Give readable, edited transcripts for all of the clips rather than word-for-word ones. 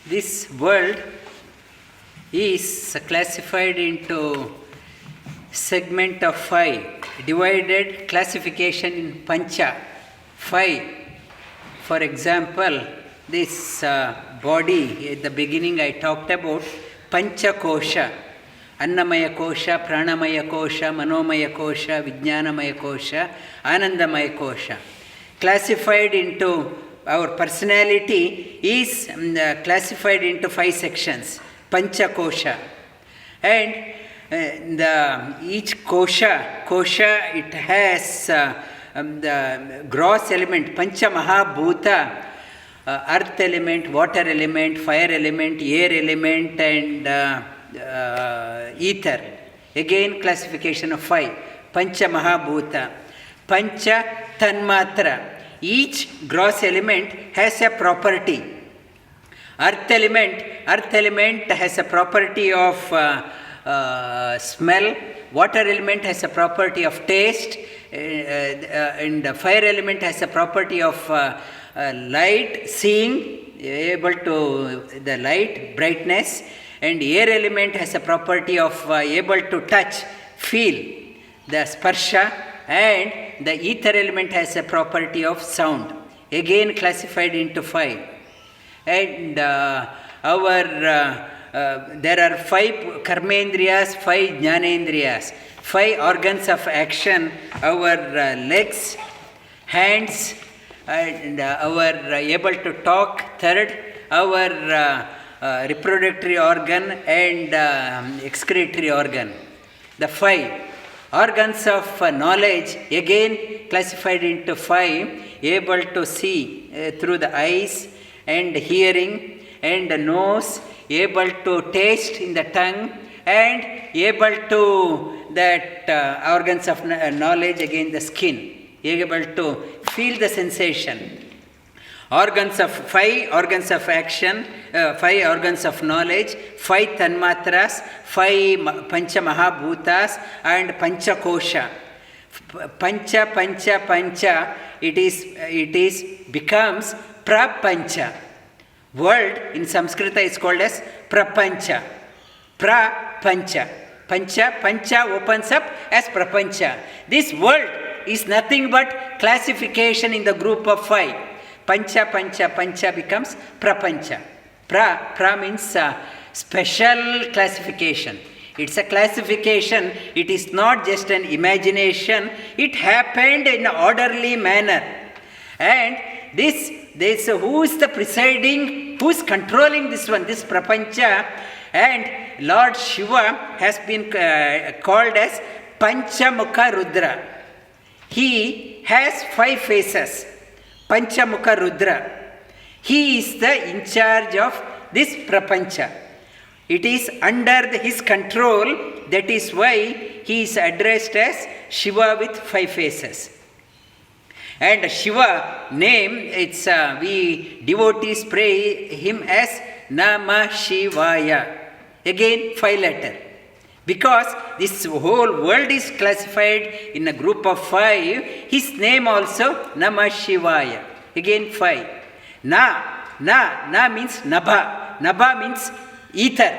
This world is classified into segment of 5, divided classification in Pancha, 5. For example, this body, at the beginning I talked about Pancha kosha, Annamaya kosha, Pranamaya kosha, Manomaya kosha, Vijnanamaya kosha, Anandamaya kosha. Classified into our personality is classified into 5 sections, Pancha kosha. And each kosha it has the gross element, Pancha Mahabhuta, earth element, water element, fire element, air element, and ether. Again, classification of 5. Pancha Mahabhuta. Pancha tanmatras. Each gross element has a property. Earth element has a property of smell. Water element has a property of taste. And the fire element has a property of light, seeing, able to the light, brightness, and air element has a property of able to touch, feel, the sparsha, and the ether element has a property of sound, again classified into 5. And there are 5 karmendrias, 5 jnanedriyas, 5 organs of action, our legs, hands, and our able to talk, third, our reproductory organ and excretory organ. The 5 organs of knowledge, again classified into 5, able to see through the eyes and hearing and the nose, able to taste in the tongue, and able to that organs of knowledge, again the skin, able to feel the sensation. Organs of 5 organs of action, 5 organs of knowledge, 5 tanmatras, 5 pancha mahabhutas, and pancha kosha. Pancha, it is becomes prapancha. Word in Sanskrit is called as prapancha. Prapancha. Pancha opens up as prapancha. This world is nothing but classification in the group of 5. Pancha becomes prapancha. Pra means special classification. It's a classification. It is not just an imagination. It happened in an orderly manner. And this who is the presiding, who is controlling this one, this prapancha, and Lord Shiva has been called as Panchamukha Rudra. He has 5 faces. Panchamukha Rudra. He is the in charge of this prapancha. It is under his control. That is why he is addressed as Shiva with 5 faces. And Shiva name, it's we devotees pray him as Namashivaya. Again 5 letter. Because this whole world is classified in a group of 5, his name also Namashivaya. Again 5. Na means nabha. Nabha means ether.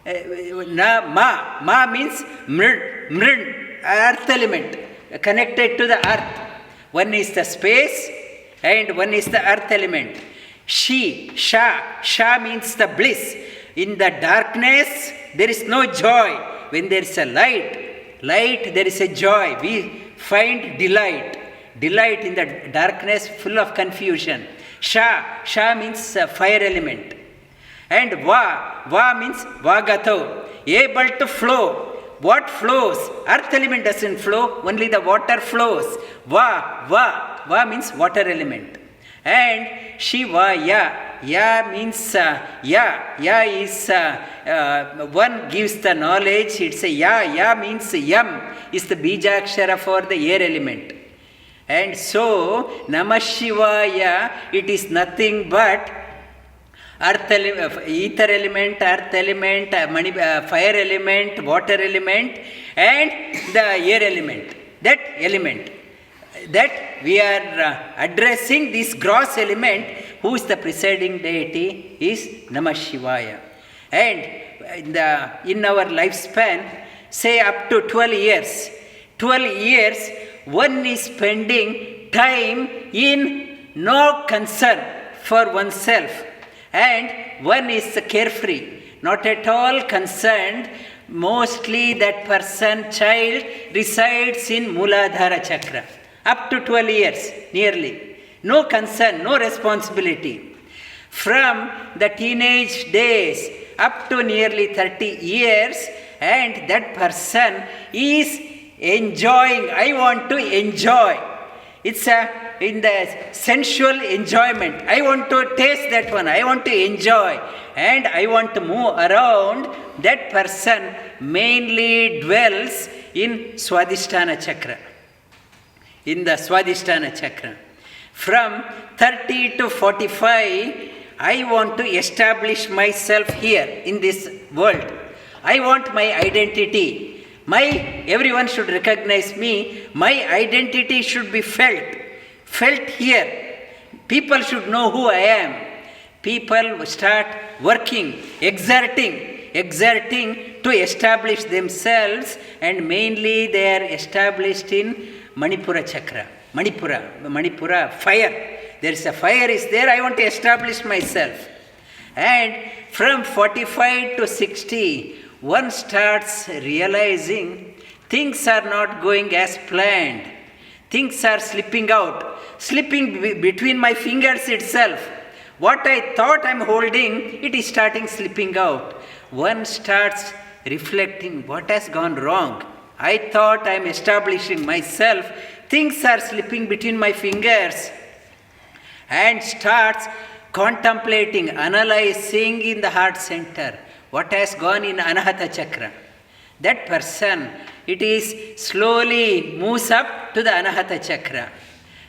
Ma means mrit, earth element, connected to the earth. One is the space and one is the earth element. Sha means the bliss. In the darkness, there is no joy. When there is a light, there is a joy. We find delight. Delight in the darkness, full of confusion. Sha means fire element. And Va means Vagato, able to flow. What flows? Earth element doesn't flow, only the water flows. Va means water element. And Shivaya. Ya means Ya is one gives the knowledge. It's a Ya means Yam is the bijakshara for the air element. And so Namashivaya, it is nothing but ether element, earth element, fire element, water element, and the air element. That element that we are addressing this gross element who is the presiding deity is Namashivaya. And in our lifespan, say up to 12 years, 12 years, one is spending time in no concern for oneself, and one is carefree, not at all concerned. Mostly that person, child, resides in Muladhara Chakra. Up to 12 years, nearly. No concern, no responsibility. From the teenage days up to nearly 30 years, and that person is enjoying. I want to enjoy. It's in the sensual enjoyment. I want to taste that one. I want to enjoy. And I want to move around. That person mainly dwells in Swadhisthana Chakra. In the Swadhisthana Chakra. From 30 to 45, I want to establish myself here in this world. I want my identity. Everyone should recognize me. My identity should be felt here. People should know who I am. People start working, exerting to establish themselves, and mainly they are established in Manipura Chakra. Manipura, fire. There is a fire is there, I want to establish myself. And from 45 to 60, one starts realizing things are not going as planned. Things are slipping out, slipping between my fingers itself. What I thought I'm holding, it is starting slipping out. One starts reflecting, what has gone wrong? I thought I'm establishing myself. Things are slipping between my fingers. And starts contemplating, analyzing in the heart center. What has gone in Anahata Chakra? That person, it is slowly moves up to the Anahata Chakra.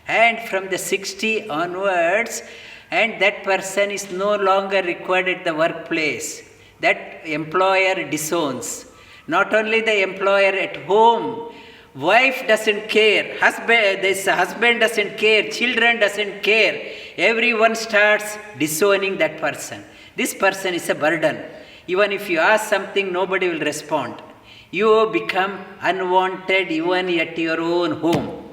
And from the 60 onwards, and that person is no longer required at the workplace. That employer disowns. Not only the employer at home, wife doesn't care, husband doesn't care, children doesn't care. Everyone starts disowning that person. This person is a burden. Even if you ask something, nobody will respond. You become unwanted even at your own home.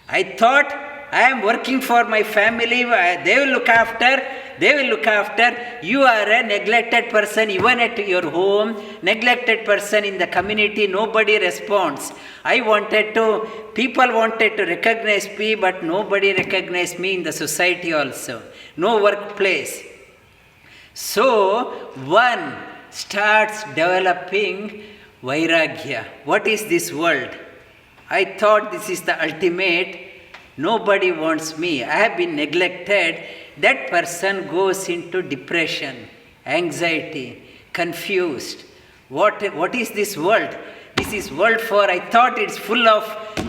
I thought I am working for my family, they will look after. You are a neglected person even at your home, neglected person in the community, nobody responds. People wanted to recognize me, but nobody recognized me in the society also. No workplace. So, one starts developing vairagya. What is this world? I thought this is the ultimate. Nobody wants me. I have been neglected. That person goes into depression, anxiety, confused. What is this world? This is world for, I thought it's full of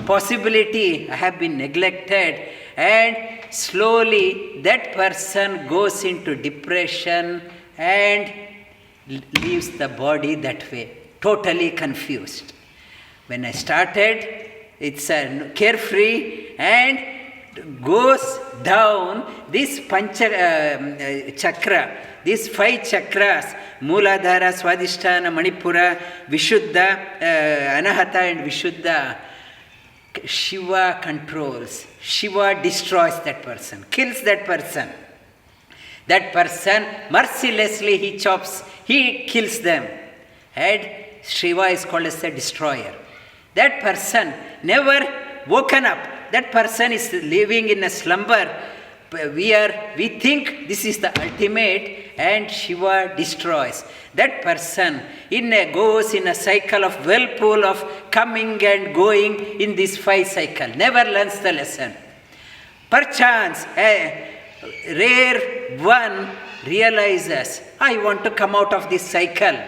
possibility. I have been neglected. And slowly that person goes into depression and leaves the body that way, totally confused. When I started, it's carefree and goes down this Pancha chakra, these 5 chakras, Mooladhara, Swadhisthana, Manipura, Vishuddha, Anahata and Vishuddha. Shiva controls. Shiva destroys that person, kills that person. That person, mercilessly he kills them. And Shiva is called as the destroyer. That person never woken up. That person is living in a slumber. We think this is the ultimate, and Shiva destroys. That person goes in a cycle of whirlpool of coming and going in this 5 cycle. Never learns the lesson. Perchance, a rare one realizes, I want to come out of this cycle.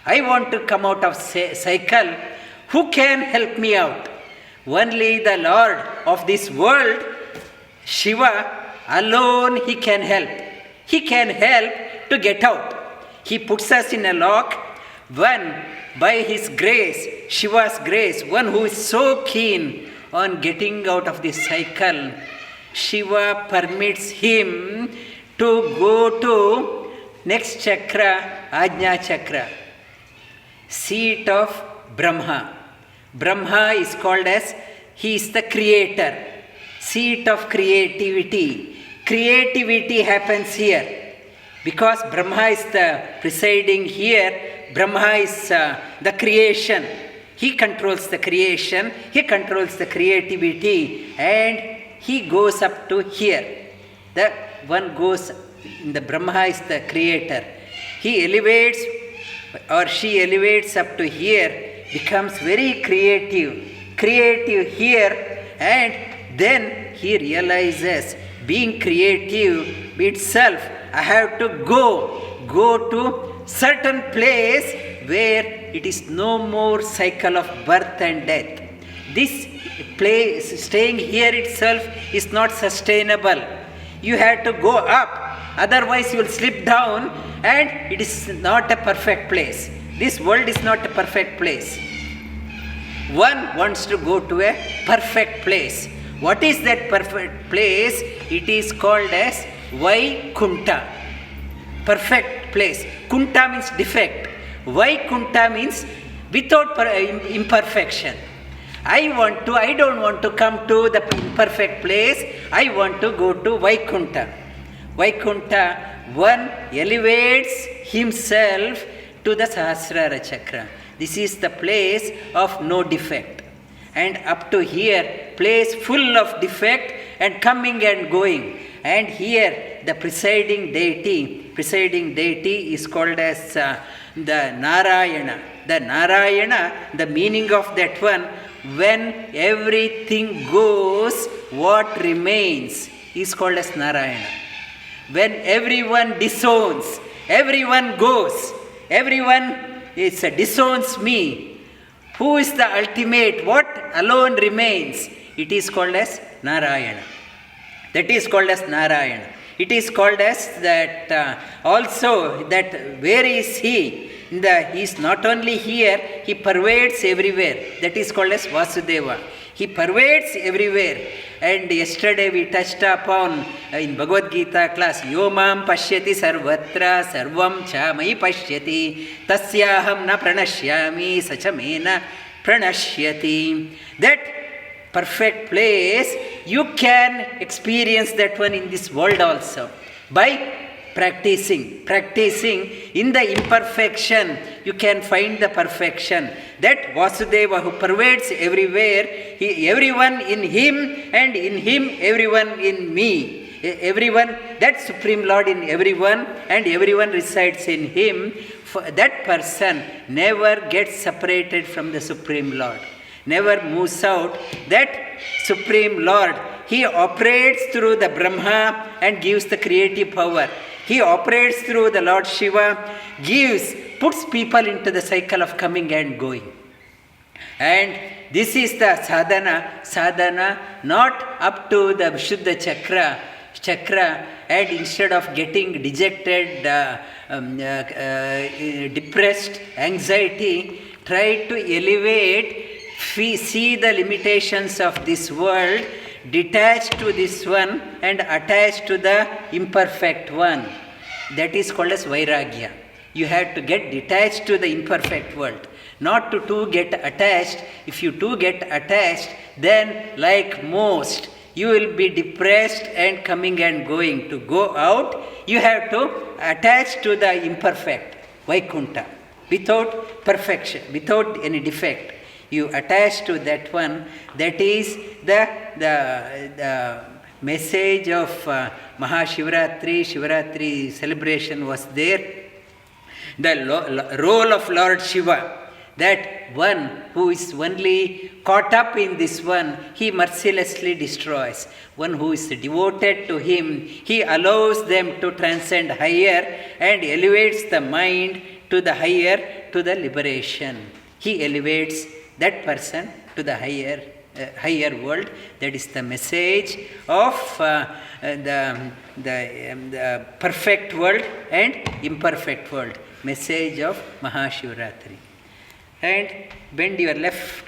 I want to come out of cycle. Who can help me out? Only the Lord of this world, Shiva, alone he can help. He can help to get out. He puts us in a lock. One, by his grace, Shiva's grace, one who is so keen on getting out of this cycle, Shiva permits him to go to next chakra, Ajna chakra, seat of Brahma. Brahma is called as, he is the creator, seat of creativity. Creativity happens here. Because Brahma is the presiding here, Brahma is the creation. He controls the creation, he controls the creativity, and he goes up to here. The one goes, the Brahma is the creator. He elevates or she elevates up to here, becomes very creative here, and then he realizes, being creative itself, I have to go to certain place where it is no more cycle of birth and death. This place, staying here itself is not sustainable. You have to go up, otherwise you will slip down, and it is not a perfect place. This world is not a perfect place. One wants to go to a perfect place. What is that perfect place? It is called as Vaikunta. Perfect place. Kunta means defect. Vaikunta means without imperfection. I don't want to come to the imperfect place. I want to go to Vaikunta. Vaikunta, one elevates himself to the Sahasrara chakra. This is the place of no defect. And up to here, place full of defect and coming and going. And here, the presiding deity is called as the Narayana. The Narayana, the meaning of that one, when everything goes, what remains is called as Narayana. When everyone disowns, everyone goes, everyone disowns me, who is the ultimate? What alone remains? It is called as Narayana. That is called as Narayana. It is called as that also, that where is he? He is not only here, he pervades everywhere. That is called as Vasudeva. He pervades everywhere. And yesterday we touched upon in Bhagavad Gita class, Yo mam pashyati sarvatra sarvam cha mai pashyati tasyaham na pranashyami sachamena pranashyati. That perfect place, you can experience that one in this world also. By practicing in the imperfection, you can find the perfection. That Vasudeva who pervades everywhere, everyone in him, and in him everyone in me. Everyone, that Supreme Lord in everyone, and everyone resides in him. That person never gets separated from the Supreme Lord, never moves out. That Supreme Lord, he operates through the Brahma and gives the creative power. He operates through the Lord Shiva, puts people into the cycle of coming and going. And this is the sadhana, not up to the Vishuddha chakra, and instead of getting dejected, depressed, anxiety, try to elevate, see the limitations of this world, detach to this one and attach to the imperfect one. That is called as Vairagya. You have to get detached to the imperfect world, not to two get attached. If you two get attached, then like most, you will be depressed and coming and going. To go out, you have to attach to the imperfect, Vaikunta, without perfection, without any defect. You attach to that one. That is the message of Mahashivratri. Shivaratri celebration was there. The role of Lord Shiva, that one who is only caught up in this one, he mercilessly destroys. One who is devoted to him, he allows them to transcend higher and elevates the mind to the higher, to the liberation. He elevates that person to the higher world. That is the message of the perfect world and imperfect world. Message of Mahashivratri. And bend your left